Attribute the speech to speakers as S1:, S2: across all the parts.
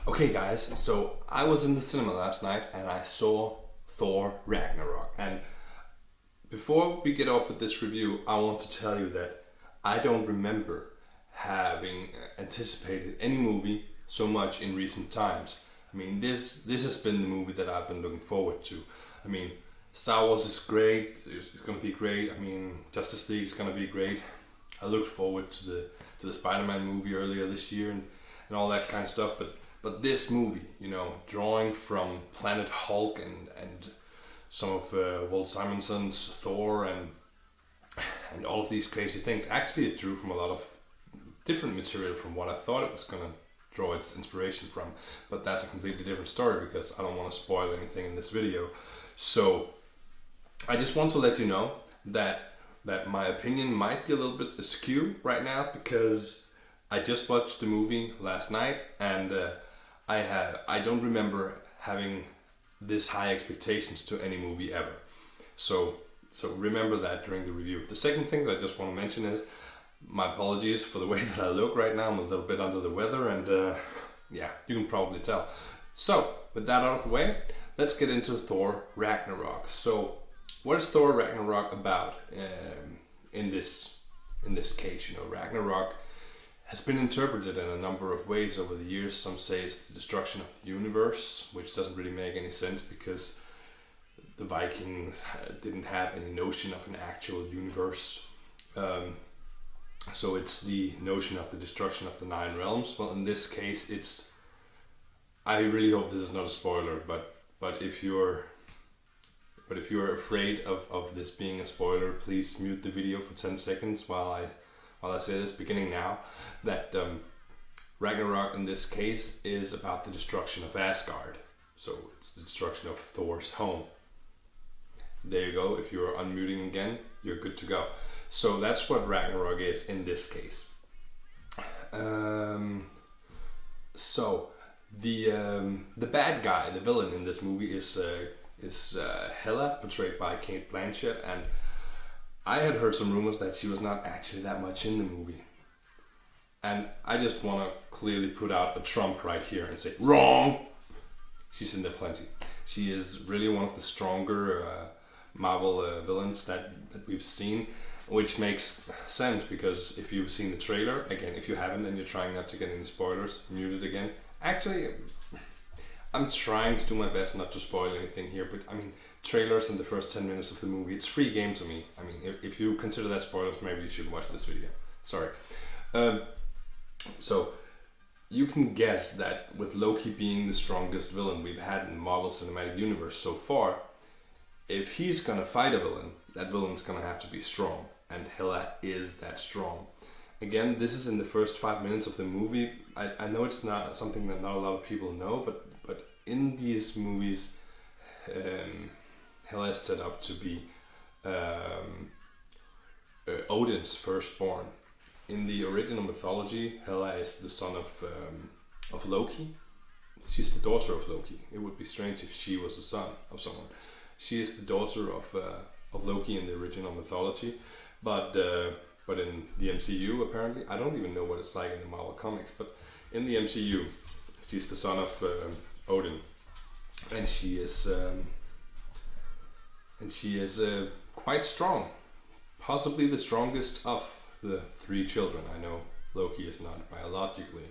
S1: Okay guys, so I was in the cinema last night and I saw Thor Ragnarok. And before we get off with this review, I want to tell you that I don't remember having anticipated any movie so much in recent times. I mean, this has been the movie that I've been looking forward to. I mean, Star Wars is great. It's going to be great. I mean, Justice League is going to be great. I looked forward to the Spider-Man movie earlier this year and all that kind of stuff. But this movie, drawing from Planet Hulk and some of Walt Simonson's Thor and all of these crazy things. Actually, it drew from a lot of different material from what I thought it was going to draw its inspiration from. But that's a completely different story because I don't want to spoil anything in this video. So I just want to let you know that my opinion might be a little bit askew right now because I just watched the movie last night and I don't remember having this high expectations to any movie ever. So remember that during the review. The second thing that I just want to mention is my apologies for the way that I look right now. I'm a little bit under the weather and yeah, you can probably tell. So with that out of the way, let's get into Thor Ragnarok. So what is Thor Ragnarok about in this case? Ragnarok has been interpreted in a number of ways over the years. Some say it's the destruction of the universe, which doesn't really make any sense because the Vikings didn't have any notion of an actual universe. So it's the notion of the destruction of the nine realms. Well, in this case, I really hope this is not a spoiler, but if you're afraid of this being a spoiler, please mute the video for 10 seconds while I say this, beginning now, that Ragnarok in this case is about the destruction of Asgard. So it's the destruction of Thor's home. There you go. If you're unmuting again, you're good to go. So that's what Ragnarok is in this case. So the bad guy, the villain in this movie is Hela, portrayed by Kate Blanchett, and I had heard some rumors that she was not actually that much in the movie. And I just want to clearly put out a trump right here and say, wrong! She's in there plenty. She is really one of the stronger Marvel villains that we've seen, which makes sense because if you've seen the trailer, again, if you haven't and you're trying not to get any spoilers, mute it again. Actually, I'm trying to do my best not to spoil anything here, but I mean, trailers in the first 10 minutes of the movie, it's free game to me. I mean, if you consider that spoilers, maybe you should watch this video. Sorry. So you can guess that with Loki being the strongest villain we've had in the Marvel Cinematic Universe so far, if he's gonna fight a villain, that villain's gonna have to be strong, and Hela is that strong. Again, this is in the first 5 minutes of the movie. I know it's not something that not a lot of people know, but in these movies, Hela is set up to be Odin's firstborn. In the original mythology, Hela is the son of Loki. She's the daughter of Loki. It would be strange if she was the son of someone. She is the daughter of Loki in the original mythology, but in the MCU, apparently, I don't even know what it's like in the Marvel comics, but in the MCU, she's the son of Odin, and she is quite strong, possibly the strongest of the three children. I know Loki is not biologically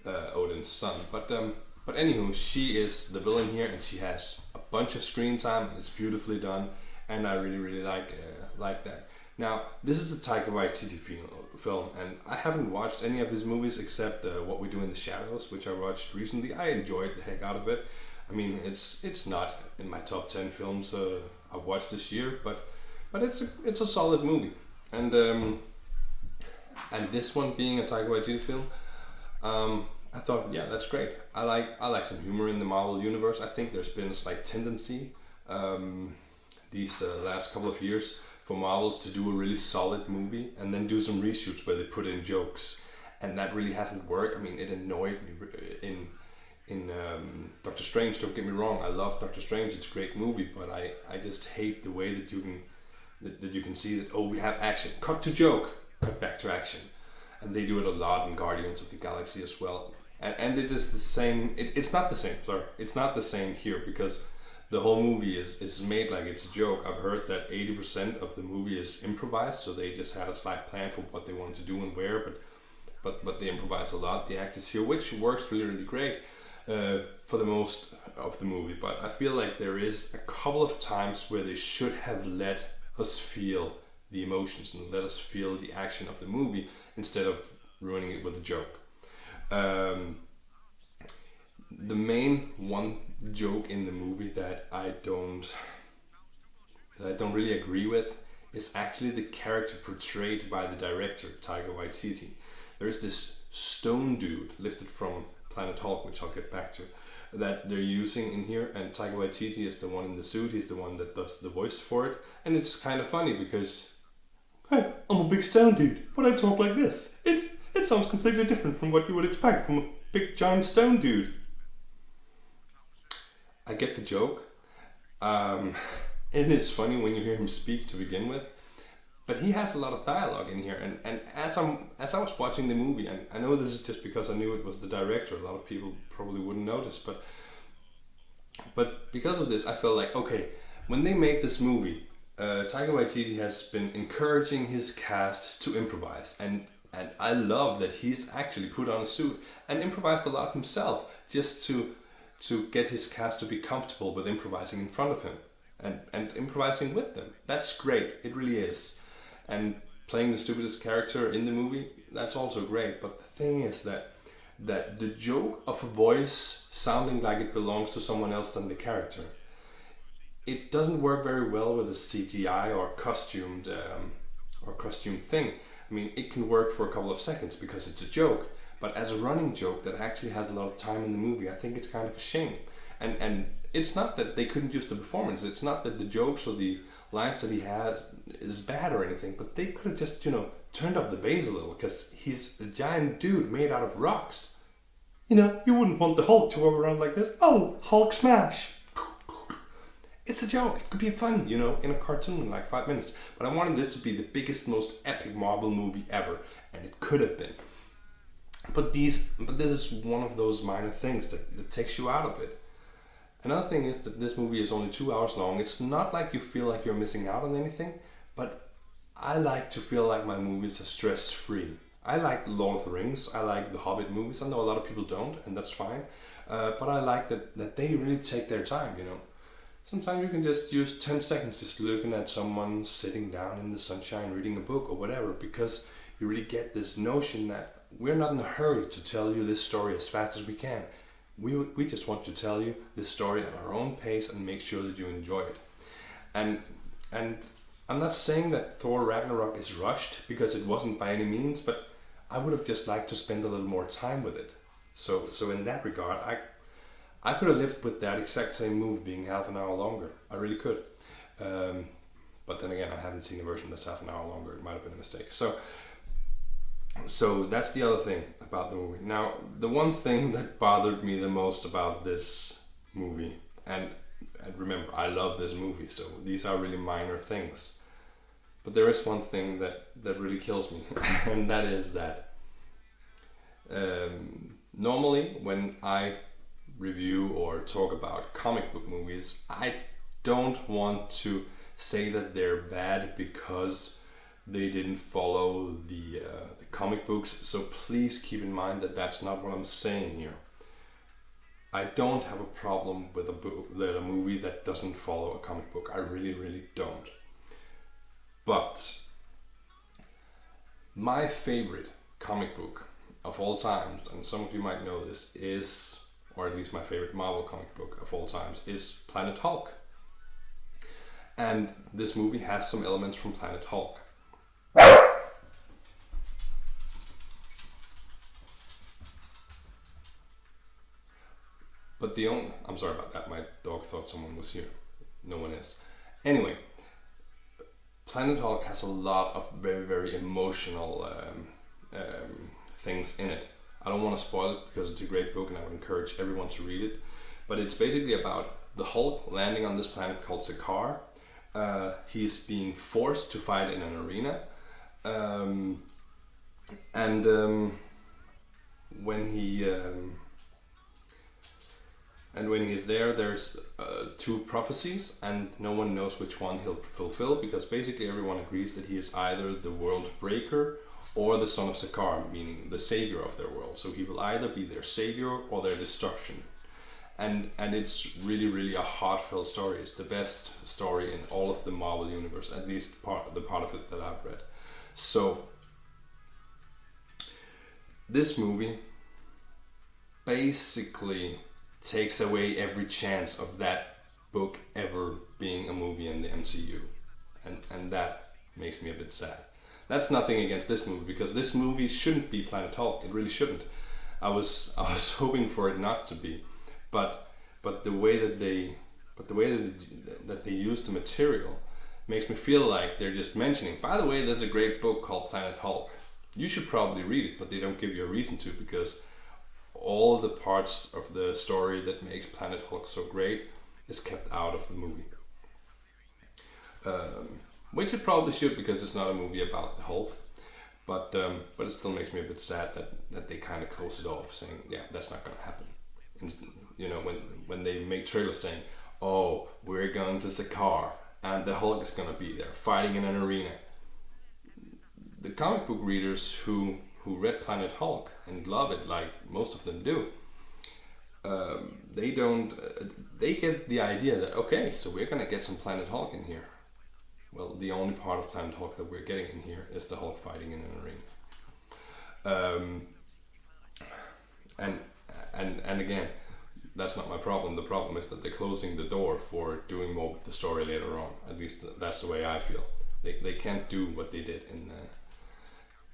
S1: Odin's son, but anywho, she is the villain here, and she has a bunch of screen time. It's beautifully done, and I really like that. Now, this is a Taika Waititi film, and I haven't watched any of his movies except What We Do in the Shadows, which I watched recently. I enjoyed the heck out of it. I mean, it's not in my top 10 films I've watched this year, but it's a solid movie. And this one being a Taika Waititi film, I thought, yeah, that's great. I like some humor in the Marvel universe. I think there's been a slight tendency these last couple of years for Marvels to do a really solid movie and then do some reshoots where they put in jokes, and that really hasn't worked. I mean, it annoyed me in Doctor Strange. Don't get me wrong, I love Doctor Strange. It's a great movie, but I just hate the way that you can see that, oh, we have action, cut to joke, cut back to action, and they do it a lot in Guardians of the Galaxy as well. and it is the same. It's not the same. Sorry, it's not the same here because the whole movie is made like it's a joke. I've heard that 80% of the movie is improvised, so they just had a slight plan for what they wanted to do and where, but they improvise a lot. The actors here, which works really great for the most of the movie. But I feel like there is a couple of times where they should have let us feel the emotions and let us feel the action of the movie instead of ruining it with a joke. The main one joke in the movie that I don't really agree with is actually the character portrayed by the director Taika Waititi. There is this stone dude lifted from Planet Hulk, which I'll get back to, that they're using in here, and Taika Waititi is the one in the suit. He's the one that does the voice for it, and it's kind of funny because, hey, I'm a big stone dude, but I talk like this. It sounds completely different from what you would expect from a big giant stone dude. I get the joke, and it's funny when you hear him speak to begin with, but he has a lot of dialogue in here, and as I was watching the movie, and I know this is just because I knew it was the director, a lot of people probably wouldn't notice, but because of this, I felt like, okay, when they made this movie, Taika Waititi has been encouraging his cast to improvise, and I love that he's actually put on a suit and improvised a lot himself just to get his cast to be comfortable with improvising in front of him and improvising with them. That's great, it really is. And playing the stupidest character in the movie, that's also great. But the thing is that the joke of a voice sounding like it belongs to someone else than the character, it doesn't work very well with a CGI or costume thing. I mean, it can work for a couple of seconds because it's a joke, but as a running joke that actually has a lot of time in the movie, I think it's kind of a shame. And it's not that they couldn't use the performance, it's not that the jokes or the lines that he has is bad or anything, but they could have just, turned up the bass a little, because he's a giant dude made out of rocks. You wouldn't want the Hulk to walk around like this. Oh, Hulk smash! It's a joke. It could be funny, in a cartoon in like 5 minutes. But I wanted this to be the biggest, most epic Marvel movie ever, and it could have been. But this is one of those minor things that takes you out of it. Another thing is that this movie is only 2 hours long. It's not like you feel like you're missing out on anything, but I like to feel like my movies are stress-free. I like Lord of the Rings, I like the Hobbit movies. I know a lot of people don't, and that's fine. But I like that they really take their time, Sometimes you can just use 10 seconds just looking at someone sitting down in the sunshine reading a book or whatever, because you really get this notion that we're not in a hurry to tell you this story as fast as we can. We just want to tell you this story at our own pace and make sure that you enjoy it. And I'm not saying that Thor Ragnarok is rushed, because it wasn't by any means, but I would have just liked to spend a little more time with it. So in that regard, I could have lived with that exact same movie being half an hour longer. I really could. But then again, I haven't seen a version that's half an hour longer. It might have been a mistake. So that's the other thing about the movie. Now, the one thing that bothered me the most about this movie, and remember, I love this movie, so these are really minor things. But there is one thing that really kills me, and that is that normally when I review or talk about comic book movies, I don't want to say that they're bad because they didn't follow the comic books, so please keep in mind that that's not what I'm saying here. I don't have a problem with a movie that doesn't follow a comic book. I really don't. But my favorite comic book of all times, and some of you might know this, is, or at least my favorite Marvel comic book of all times, is Planet Hulk. And this movie has some elements from Planet Hulk. But I'm sorry about that, my dog thought someone was here. No one is. Anyway, Planet Hulk has a lot of very emotional things in it. I don't want to spoil it because it's a great book and I would encourage everyone to read it. But it's basically about the Hulk landing on this planet called Sakaar. He's being forced to fight in an arena. when he and when he's there, there's two prophecies, and no one knows which one he'll fulfill, because basically everyone agrees that he is either the world breaker or the son of Sakaar, meaning the savior of their world. So he will either be their savior or their destruction. And it's really a heartfelt story. It's the best story in all of the Marvel universe, at least the part of it that I've read. So this movie basically takes away every chance of that book ever being a movie in the MCU, and that makes me a bit sad. That's nothing against this movie, because this movie shouldn't be Planet Hulk. It really shouldn't. I was hoping for it not to be, but the way that they use the material makes me feel like they're just mentioning, by the way, there's a great book called Planet Hulk. You should probably read it, but they don't give you a reason to, because all the parts of the story that makes Planet Hulk so great is kept out of the movie. Which it probably should, because it's not a movie about the Hulk. But it still makes me a bit sad that they kind of close it off, saying, yeah, that's not going to happen. And, you know, when they make trailers saying, oh, we're going to Sakaar and the Hulk is going to be there fighting in an arena. The comic book readers who read Planet Hulk and love it, like most of them do, they get the idea that, okay, so we're going to get some Planet Hulk in here. Well, the only part of Planet Hulk that we're getting in here is the Hulk fighting in an arena. And again, that's not my problem. The problem is that they're closing the door for doing more with the story later on. At least that's the way I feel. They can't do what they did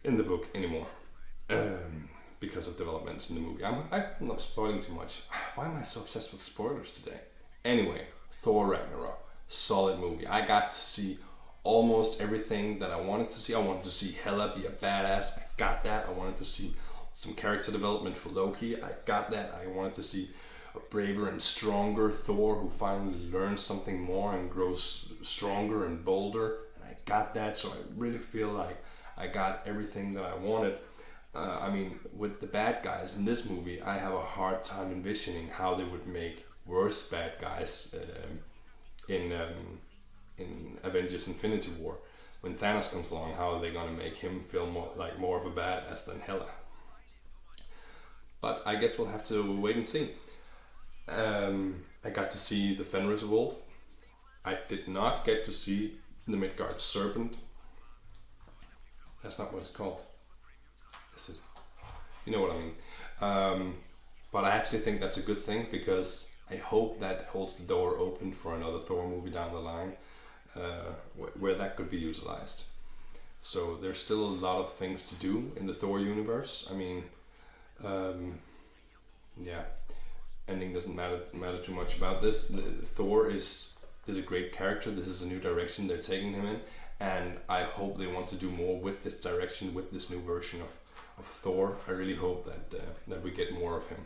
S1: in the book anymore, because of developments in the movie. I'm not spoiling too much. Why am I so obsessed with spoilers today? Anyway, Thor Ragnarok, solid movie. I got to see almost everything that I wanted to see. I wanted to see Hela be a badass. I got that. I wanted to see some character development for Loki. I got that. I wanted to see a braver and stronger Thor who finally learns something more and grows stronger and bolder. And I got that. So I really feel like I got everything that I wanted. I mean, with the bad guys in this movie, I have a hard time envisioning how they would make worse bad guys in Avengers Infinity War. When Thanos comes along, how are they going to make him feel more of a badass than Hela? But I guess we'll have to wait and see. I got to see the Fenris Wolf. I did not get to see the Midgard Serpent. That's not what it's called. Is it? You know what I mean. But I actually think that's a good thing, because I hope that holds the door open for another Thor movie down the line, where that could be utilized. So there's still a lot of things to do in the Thor universe. I mean, yeah, ending doesn't matter too much about this. Thor is a great character. This is a new direction they're taking him in, and I hope they want to do more with this direction, with this new version of Thor. I really hope that we get more of him.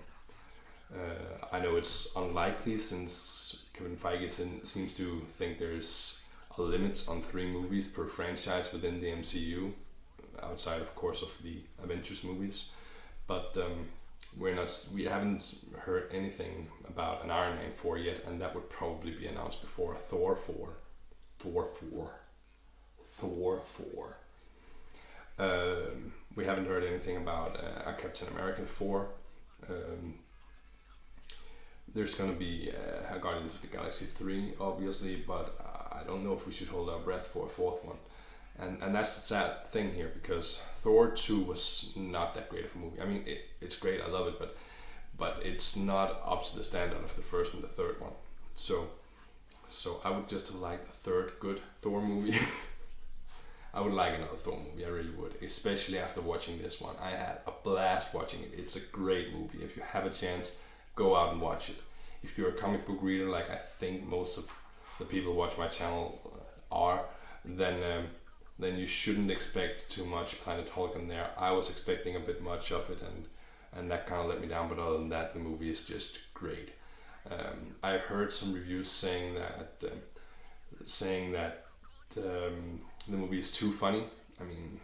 S1: I know it's unlikely, since Kevin Feige seems to think there's a limit on 3 movies per franchise within the MCU, outside of course of the Avengers movies. But we haven't heard anything about an Iron Man 4 yet, and that would probably be announced before Thor 4. We haven't heard anything about a Captain America 4. There's going to be a Guardians of the Galaxy 3, obviously, but I don't know if we should hold our breath for a 4th one. And that's the sad thing here, because Thor 2 was not that great of a movie. I mean, it's great, I love it, but it's not up to the standard of the 1st and the 3rd one. So I would just have liked a 3rd good Thor movie. I would like another Thor movie, I really would, especially after watching this one. I had a blast watching it. It's a great movie. If you have a chance, go out and watch it. If you're a comic book reader, like I think most of the people who watch my channel are, then you shouldn't expect too much Planet Hulk in there. I was expecting a bit much of it, and that kind of let me down, but other than that, the movie is just great. I've heard some reviews saying that the movie is too funny. I mean,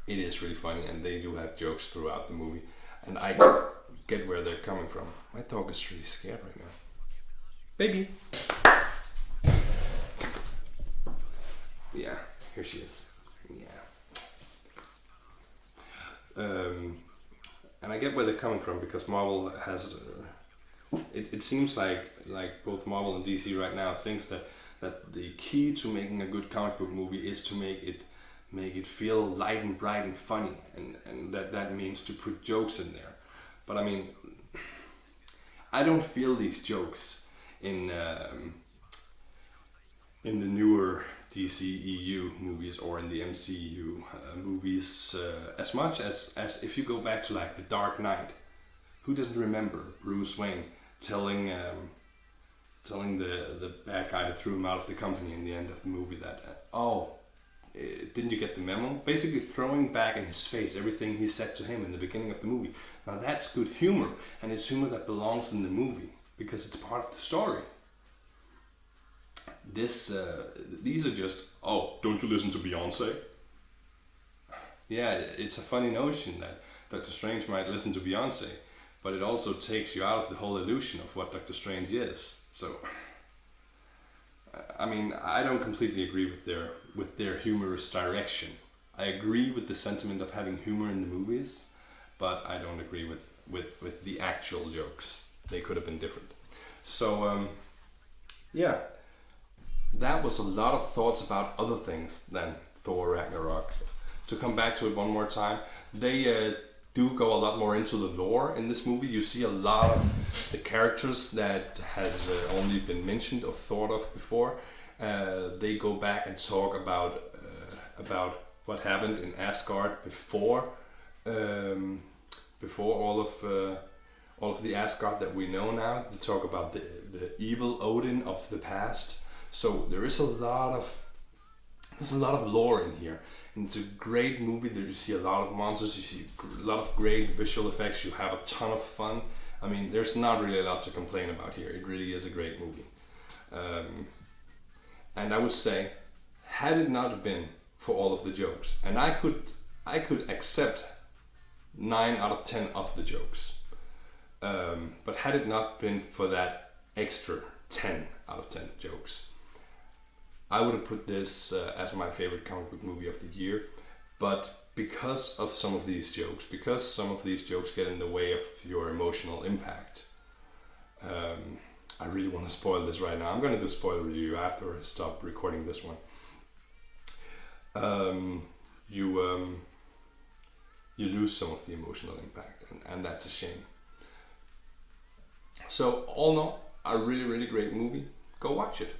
S1: it is really funny, and they do have jokes throughout the movie, and I get where they're coming from. My dog is really scared right now. Baby! Yeah, here she is. Yeah. And I get where they're coming from, because Marvel has... it seems like both Marvel and DC right now thinks that the key to making a good comic book movie is to make it feel light and bright and funny, and that means to put jokes in there. But I mean, I don't feel these jokes in the newer DCEU movies or in the MCU movies as much as if you go back to like The Dark Knight. Who doesn't remember Bruce Wayne telling the bad guy who threw him out of the company in the end of the movie that didn't you get the memo? Basically throwing back in his face everything he said to him in the beginning of the movie. Now that's good humor, and it's humor that belongs in the movie because it's part of the story. These are just, don't you listen to Beyonce? Yeah, it's a funny notion that Doctor Strange might listen to Beyonce, but it also takes you out of the whole illusion of what Doctor Strange is. So, I mean, I don't completely agree with their humorous direction. I agree with the sentiment of having humor in the movies, but I don't agree with the actual jokes. They could have been different. So, yeah, that was a lot of thoughts about other things than Thor Ragnarok. To come back to it one more time, they do go a lot more into the lore in this movie. You see a lot of the characters that has only been mentioned or thought of before. They go back and talk about what happened in Asgard before all of the Asgard that we know now. They talk about the evil Odin of the past. So there is a lot of lore in here. And it's a great movie. There you see a lot of monsters, you see a lot of great visual effects, you have a ton of fun. I mean, there's not really a lot to complain about here. It really is a great movie. And I would say, had it not been for all of the jokes, and I could accept 9 out of 10 of the jokes, but had it not been for that extra 10 out of 10 jokes, I would have put this as my favorite comic book movie of the year. But because of some of these jokes, because some of these jokes get in the way of your emotional impact, I really want to spoil this right now. I'm going to do a spoiler review after I stop recording this one. You lose some of the emotional impact, and that's a shame. So all in all, a really, really great movie. Go watch it.